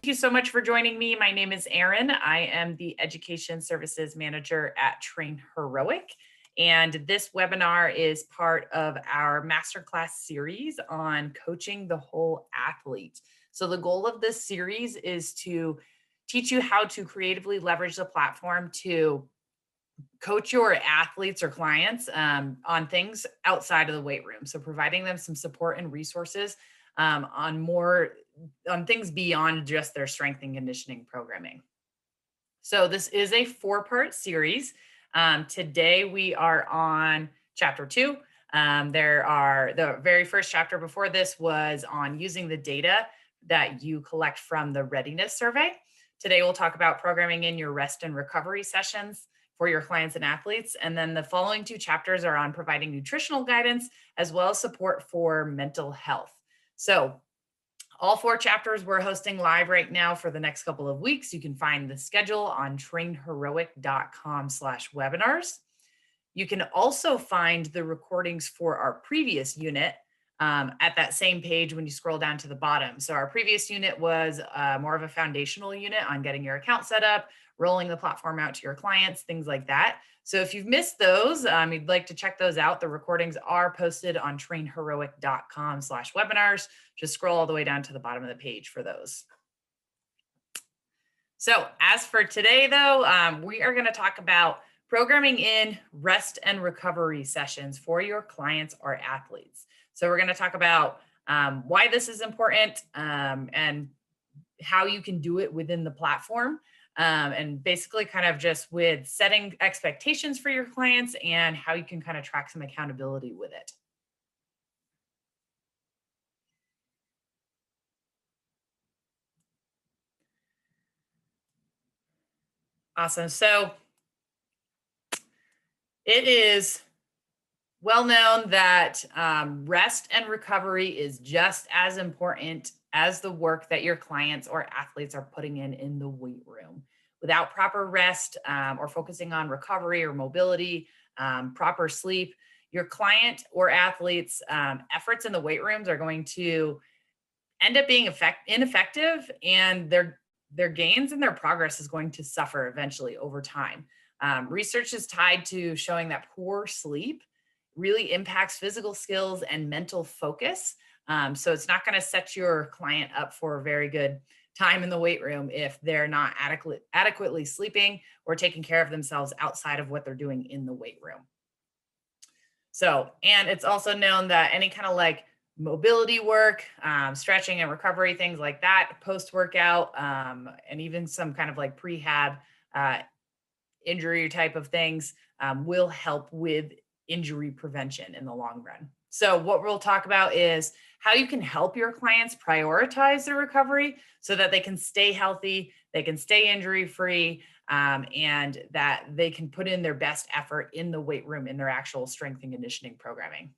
Thank you so much for joining me. My name is Erin. I am the Education Services Manager at TrainHeroic. And this webinar is part of our masterclass series on coaching the whole athlete. So the goal of this series is to teach you how to creatively leverage the platform to coach your athletes or clients on things outside of the weight room. So providing them some support and resources on things beyond just their strength and conditioning programming. So this is a 4-part series. Today we are on chapter 2. The very first chapter before this was on using the data that you collect from the readiness survey. Today we'll talk about programming in your rest and recovery sessions for your clients and athletes. And then the following 2 chapters are on providing nutritional guidance as well as support for mental health. So all 4 chapters we're hosting live right now for the next couple of weeks. You can find the schedule on trainheroic.com/webinars. You can also find the recordings for our previous unit at that same page when you scroll down to the bottom. So our previous unit was more of a foundational unit on getting your account set up, rolling the platform out to your clients, things like that. So if you've missed those, you'd like to check those out, the recordings are posted on trainheroic.com/webinars. Just scroll all the way down to the bottom of the page for those. So as for today, though, we are going to talk about programming in rest and recovery sessions for your clients or athletes. So we're going to talk about why this is important and how you can do it within the platform. And basically kind of just with setting expectations for your clients and how you can kind of track some accountability with it. Awesome. So it is well known that rest and recovery is just as important as the work that your clients or athletes are putting in the weight room. Without proper rest or focusing on recovery or mobility, proper sleep, your client or athletes' efforts in the weight rooms are going to end up being ineffective, and their gains and their progress is going to suffer eventually over time. Research is tied to showing that poor sleep really impacts physical skills and mental focus. So it's not going to set your client up for a very good time in the weight room if they're not adequately sleeping or taking care of themselves outside of what they're doing in the weight room. So, and it's also known that any kind of like mobility work, stretching and recovery, things like that, post-workout, and even some kind of like prehab injury type of things will help with injury prevention in the long run. So what we'll talk about is how you can help your clients prioritize their recovery so that they can stay healthy, they can stay injury-free, and that they can put in their best effort in the weight room in their actual strength and conditioning programming.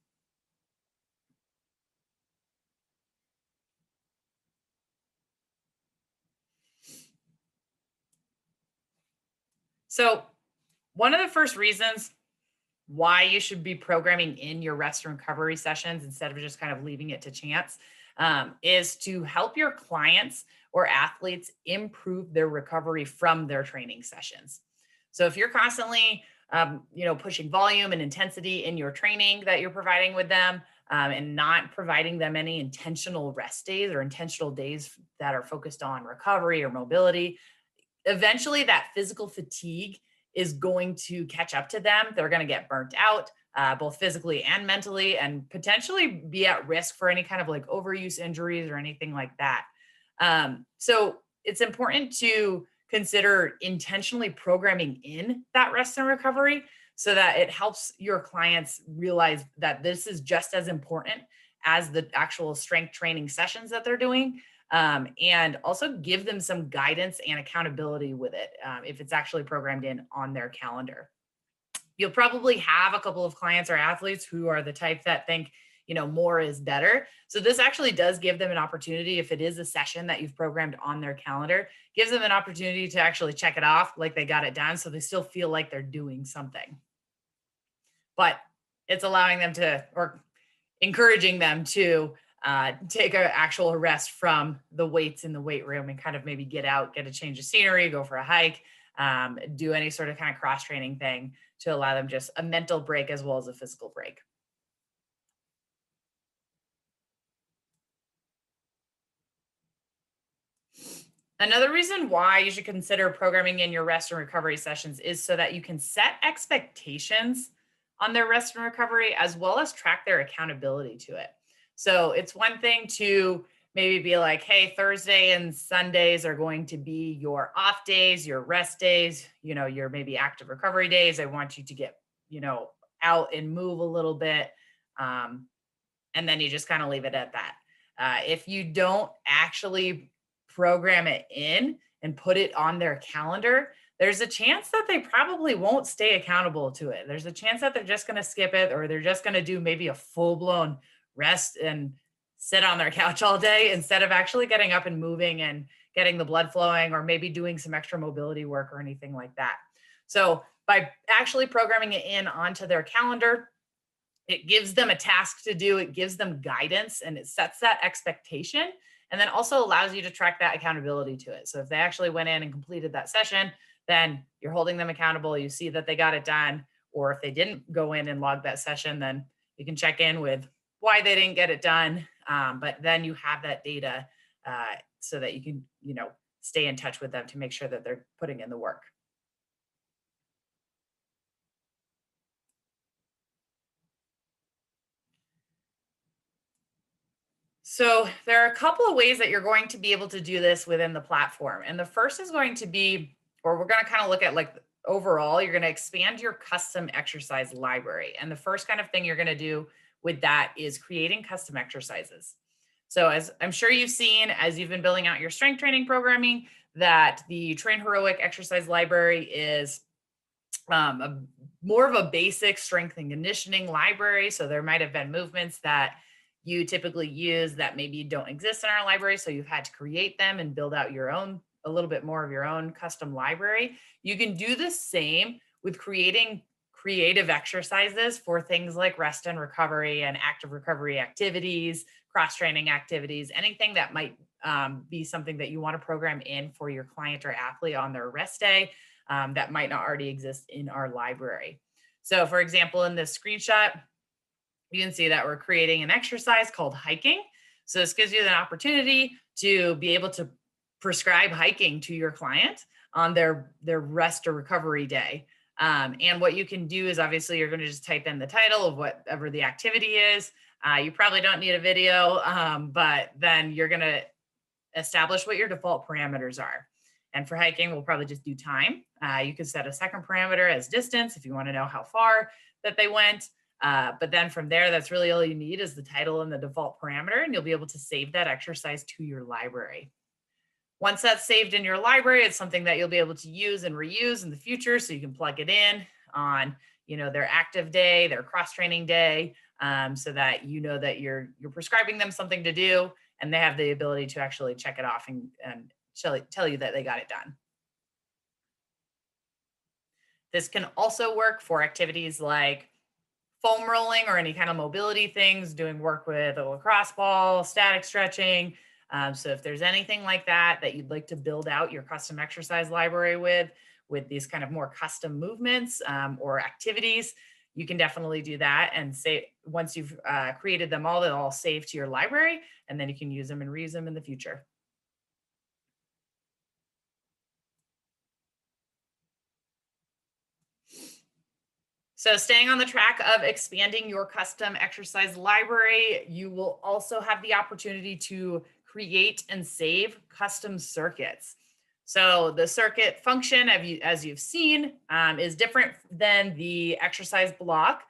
So one of the first reasons why you should be programming in your rest and recovery sessions instead of just kind of leaving it to chance is to help your clients or athletes improve their recovery from their training sessions. So if you're constantly, pushing volume and intensity in your training that you're providing with them and not providing them any intentional rest days or intentional days that are focused on recovery or mobility, eventually that physical fatigue is going to catch up to them. They're going to get burnt out, both physically and mentally, and potentially be at risk for any kind of like overuse injuries or anything like that. So it's important to consider intentionally programming in that rest and recovery so that it helps your clients realize that this is just as important as the actual strength training sessions that they're doing. And also give them some guidance and accountability with it if it's actually programmed in on their calendar. You'll probably have a couple of clients or athletes who are the type that think, more is better. So this actually does give them an opportunity, if it is a session that you've programmed on their calendar, gives them an opportunity to actually check it off like they got it done, so they still feel like they're doing something. But it's allowing them to, or encouraging them to take an actual rest from the weights in the weight room and kind of maybe get out, get a change of scenery, go for a hike, do any sort of kind of cross training thing to allow them just a mental break as well as a physical break. Another reason why you should consider programming in your rest and recovery sessions is so that you can set expectations on their rest and recovery as well as track their accountability to it. So it's one thing to maybe be like, hey, Thursday and Sundays are going to be your off days, your rest days, your maybe active recovery days. I want you to get, out and move a little bit. And then you just kind of leave it at that. If you don't actually program it in and put it on their calendar, there's a chance that they probably won't stay accountable to it. There's a chance that they're just going to skip it, or they're just going to do maybe a full blown rest and sit on their couch all day instead of actually getting up and moving and getting the blood flowing, or maybe doing some extra mobility work or anything like that. So by actually programming it in onto their calendar, it gives them a task to do, it gives them guidance, and it sets that expectation, and then also allows you to track that accountability to it. So if they actually went in and completed that session, then you're holding them accountable. You see that they got it done. Or if they didn't go in and log that session, then you can check in with why they didn't get it done. But then you have that data so that you can, stay in touch with them to make sure that they're putting in the work. So there are a couple of ways that you're going to be able to do this within the platform. And the first is going to be, or we're going to kind of look at like overall, you're going to expand your custom exercise library. And the first kind of thing you're going to do with that is creating custom exercises. So as I'm sure you've seen, as you've been building out your strength training programming, that the TrainHeroic exercise library is more of a basic strength and conditioning library. So there might have been movements that you typically use that maybe don't exist in our library. So you've had to create them and build out your own, a little bit more of your own custom library. You can do the same with creating creative exercises for things like rest and recovery and active recovery activities, cross training activities, anything that might be something that you want to program in for your client or athlete on their rest day that might not already exist in our library. So for example, in this screenshot, you can see that we're creating an exercise called hiking. So this gives you the opportunity to be able to prescribe hiking to your client on their rest or recovery day. And what you can do is obviously you're going to just type in the title of whatever the activity is. You probably don't need a video, but then you're going to establish what your default parameters are. And for hiking, we'll probably just do time. You could set a second parameter as distance if you want to know how far that they went. But then from there, that's really all you need is the title and the default parameter, and you'll be able to save that exercise to your library. Once that's saved in your library, it's something that you'll be able to use and reuse in the future. So you can plug it in on, their active day, their cross training day, so that that you're prescribing them something to do, and they have the ability to actually check it off and tell you that they got it done. This can also work for activities like foam rolling or any kind of mobility things, doing work with a lacrosse ball, static stretching. So if there's anything like that that you'd like to build out your custom exercise library with these kind of more custom movements or activities, you can definitely do that. And say once you've created them all, they'll all save to your library, and then you can use them and reuse them in the future. So staying on the track of expanding your custom exercise library, you will also have the opportunity to create and save custom circuits. So the circuit function, as you've seen, is different than the exercise block.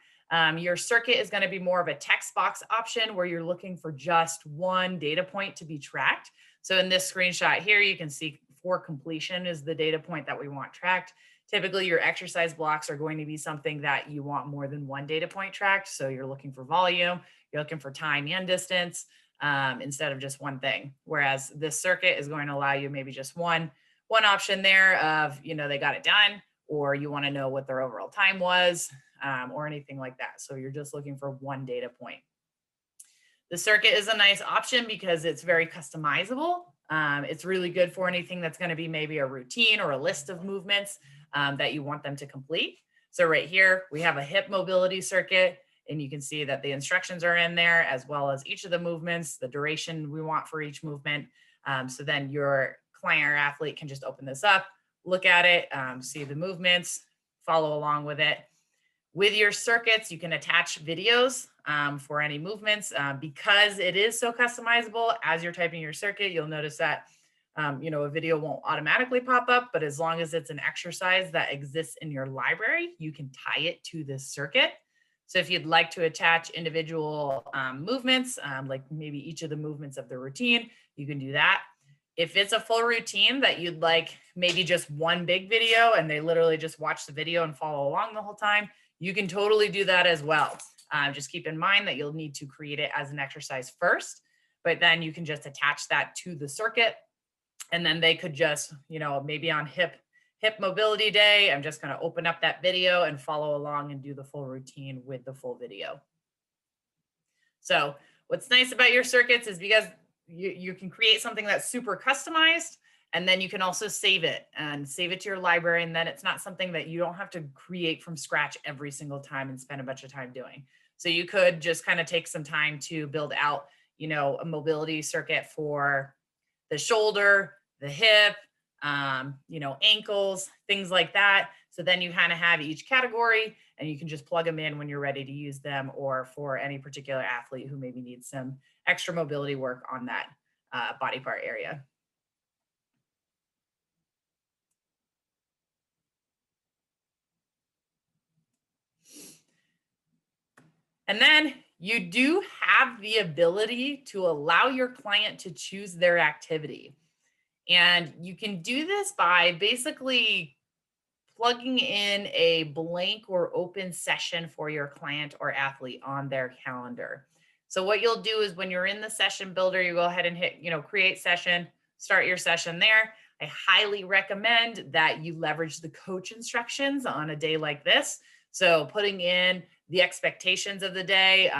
Your circuit is going to be more of a text box option where you're looking for just one data point to be tracked. So in this screenshot here, you can see for completion is the data point that we want tracked. Typically, your exercise blocks are going to be something that you want more than one data point tracked. So you're looking for volume, you're looking for time and distance instead of just one thing. Whereas this circuit is going to allow you maybe just one option there of, they got it done, or you want to know what their overall time was or anything like that. So you're just looking for one data point. The circuit is a nice option because it's very customizable. It's really good for anything that's going to be maybe a routine or a list of movements that you want them to complete. So right here, we have a hip mobility circuit, and you can see that the instructions are in there as well as each of the movements, the duration we want for each movement. So then your client or athlete can just open this up, look at it, see the movements, follow along with it. With your circuits, you can attach videos for any movements because it is so customizable. As you're typing your circuit, you'll notice that a video won't automatically pop up, but as long as it's an exercise that exists in your library, you can tie it to this circuit. So if you'd like to attach individual movements, like maybe each of the movements of the routine, you can do that. If it's a full routine that you'd like maybe just one big video and they literally just watch the video and follow along the whole time, you can totally do that as well. Just keep in mind that you'll need to create it as an exercise first, but then you can just attach that to the circuit. And then they could just, maybe on hip mobility day, I'm just going to open up that video and follow along and do the full routine with the full video. So what's nice about your circuits is because you can create something that's super customized, and then you can also save it to your library. And then it's not something that you don't have to create from scratch every single time and spend a bunch of time doing. So you could just kind of take some time to build out, a mobility circuit for the shoulder, the hip, ankles, things like that. So then you kind of have each category and you can just plug them in when you're ready to use them, or for any particular athlete who maybe needs some extra mobility work on that body part area. And then you do have the ability to allow your client to choose their activity. And you can do this by basically plugging in a blank or open session for your client or athlete on their calendar. So what you'll do is when you're in the session builder, you go ahead and hit, create session, start your session there. I highly recommend that you leverage the coach instructions on a day like this. So putting in the expectations of the day,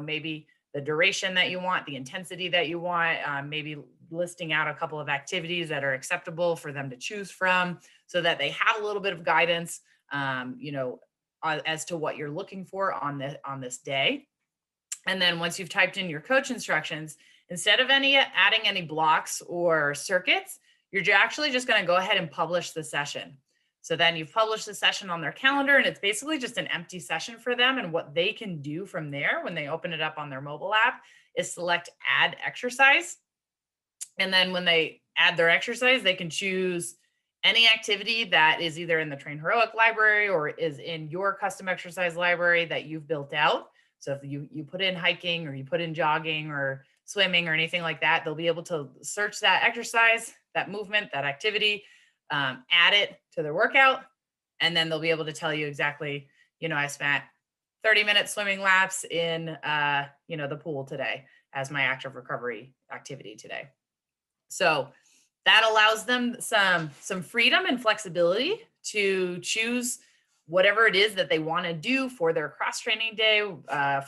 maybe the duration that you want, the intensity that you want, maybe listing out a couple of activities that are acceptable for them to choose from, so that they have a little bit of guidance, as to what you're looking for on this day. And then once you've typed in your coach instructions, instead of adding any blocks or circuits, you're actually just going to go ahead and publish the session. So then you've published the session on their calendar, and it's basically just an empty session for them. And what they can do from there when they open it up on their mobile app is select add exercise. And then when they add their exercise, they can choose any activity that is either in the TrainHeroic library or is in your custom exercise library that you've built out. So if you put in hiking or you put in jogging or swimming or anything like that, they'll be able to search that exercise, that movement, that activity, add it to their workout, and then they'll be able to tell you exactly, I spent 30-minute swimming laps in, the pool today as my active recovery activity today. So that allows them some freedom and flexibility to choose whatever it is that they want to do for their cross training day,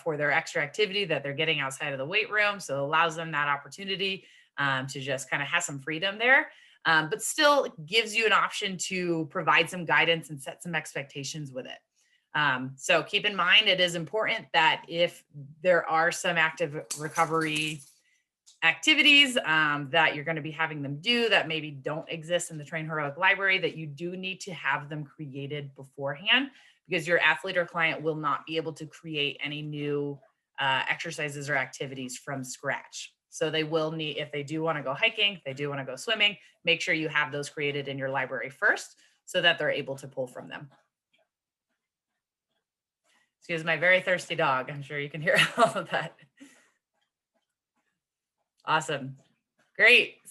for their extra activity that they're getting outside of the weight room. So it allows them that opportunity to just kind of have some freedom there, but still gives you an option to provide some guidance and set some expectations with it. So keep in mind, it is important that if there are some active recovery activities that you're going to be having them do that maybe don't exist in the TrainHeroic library, that you do need to have them created beforehand, because your athlete or client will not be able to create any new exercises or activities from scratch. So they will need, if they do want to go hiking, if they do want to go swimming, make sure you have those created in your library first so that they're able to pull from them. Excuse my very thirsty dog. I'm sure you can hear all of that. Awesome. Great.